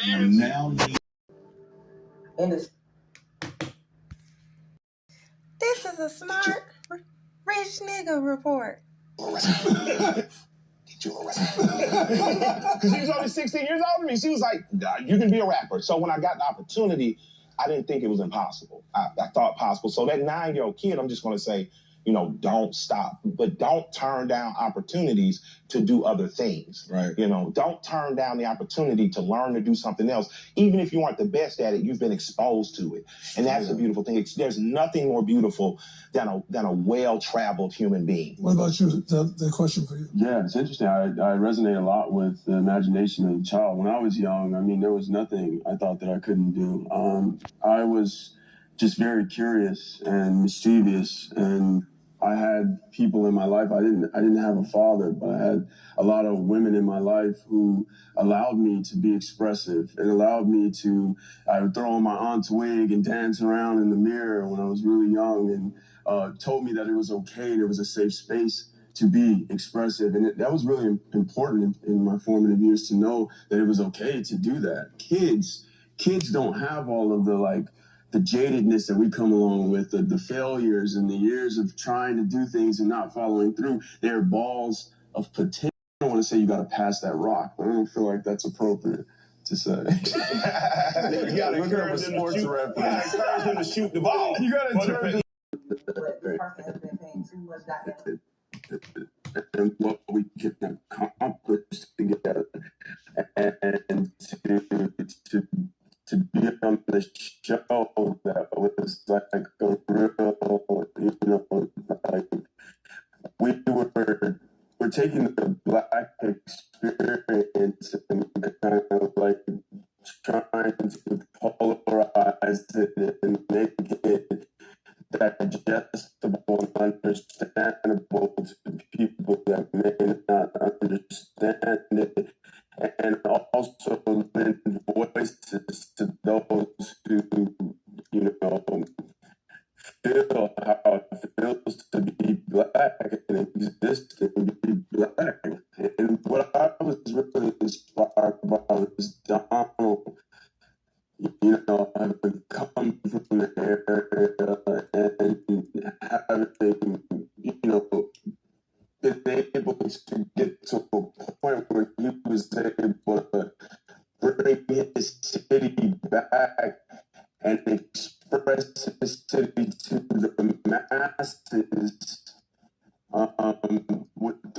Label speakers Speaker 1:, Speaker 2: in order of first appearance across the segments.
Speaker 1: Now
Speaker 2: And this is a smart, rich nigga report.
Speaker 1: She was only 16 years older than me. She was like, you can be a rapper. So when I got the opportunity, I didn't think it was impossible. I thought possible. So that 9-year-old kid, I'm just going to say, don't stop, but don't turn down opportunities to do other things.
Speaker 3: Right.
Speaker 1: Don't turn down the opportunity to learn to do something else. Even if you aren't the best at it, you've been exposed to it. And that's the beautiful thing. There's nothing more beautiful than a well-traveled human being.
Speaker 4: What about you? The question for you.
Speaker 5: Yeah, it's interesting. I resonate a lot with the imagination of a child. When I was young, there was nothing I thought that I couldn't do. I was just very curious and mischievous, and I had people in my life. I didn't have a father, but I had a lot of women in my life who allowed me to be expressive and allowed me to. I would throw on my aunt's wig and dance around in the mirror when I was really young, and told me that it was okay and it was a safe space to be expressive. And that was really important in my formative years, to know that it was okay to do that. Kids don't have all of the jadedness that we come along with, the failures and the years of trying to do things and not following through. They're balls of potential. I don't want to say you got to pass that rock, but I don't feel like that's appropriate to say.
Speaker 1: You got to encourage them to shoot the ball.
Speaker 5: You got to encourage
Speaker 2: But this person has been paying too much goddamn.
Speaker 5: and what we can accomplish together, and to be on the show that was like a real, we're taking the Black experience and kind of trying to polarize it and make it digestible and understandable to people that may not understand it, and also lend voices to those who, feel how it feels to be Black and exist and be Black. And what I was really inspired by was Donald. Having come from the area and having, been able to get to a point where he was able to bring his city back and express his city to the masses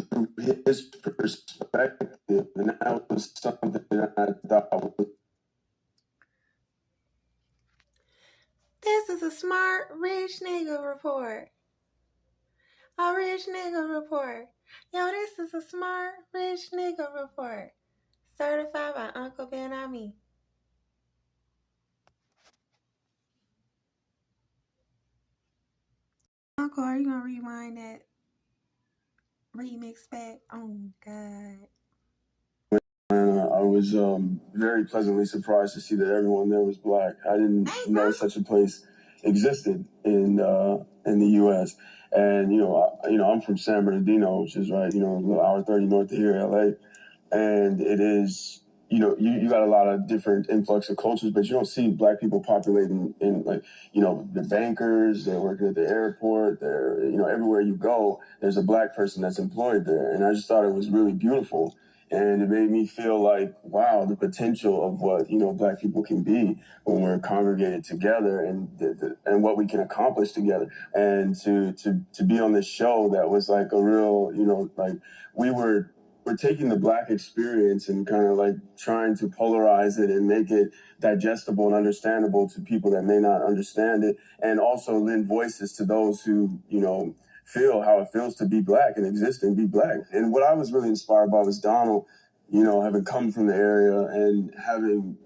Speaker 5: through his perspective. And that was something that I thought was.
Speaker 2: This is a smart, rich nigga report. A rich nigga report. Yo, this is a smart, rich nigga report. Certified by Uncle Ben Ammi. Uncle, are you going to rewind that remix back? Oh, God.
Speaker 5: I was very pleasantly surprised to see that everyone there was Black. I didn't know such a place existed in the U.S. And I'm from San Bernardino, which is right, an hour 30 north of here, LA, and it is. You got a lot of different influx of cultures, but you don't see Black people populating in the bankers, they're working at the airport, they're, everywhere you go, there's a Black person that's employed there. And I just thought it was really beautiful. And it made me feel like, wow, the potential of what, Black people can be when we're congregated together, and and what we can accomplish together. And to be on this show that was like a real, we're taking the Black experience and kind of trying to polarize it and make it digestible and understandable to people that may not understand it, and also lend voices to those who, feel how it feels to be Black and exist and be Black. And what I was really inspired by was Donald, having come from the area and having,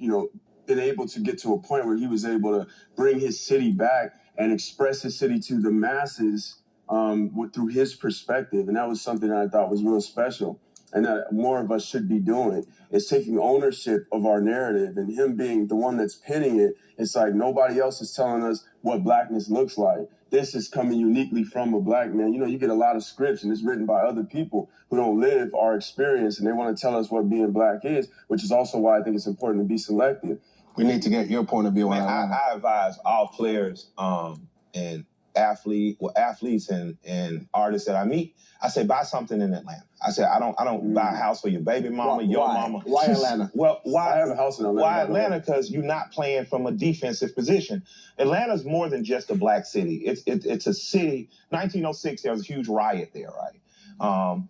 Speaker 5: been able to get to a point where he was able to bring his city back and express his city to the masses through his perspective. And that was something that I thought was real special. and that more of us should be doing, is taking ownership of our narrative, and him being the one that's penning it. It's like nobody else is telling us what blackness looks like. This is coming uniquely from a black man. You know, you get a lot of scripts and it's written by other people who don't live our experience, and they want to tell us what being black is, which is also why I think it's important to be selective.
Speaker 3: We need to get your point of view on that.
Speaker 1: I advise all players and athletes and artists that I meet. I say, buy something in Atlanta. I said, I don't buy a house for your baby mama, your mama.
Speaker 3: Why Atlanta?
Speaker 1: Well, why?
Speaker 5: I have a house in Atlanta.
Speaker 1: Why Atlanta? Because you're not playing from a defensive position. Atlanta's more than just a black city. It's a city. 1906, there was a huge riot there, right?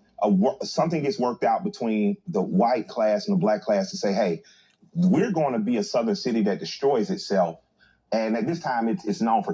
Speaker 1: Something gets worked out between the white class and the black class to say, hey, we're going to be a southern city that destroys itself. And at this time, it's known for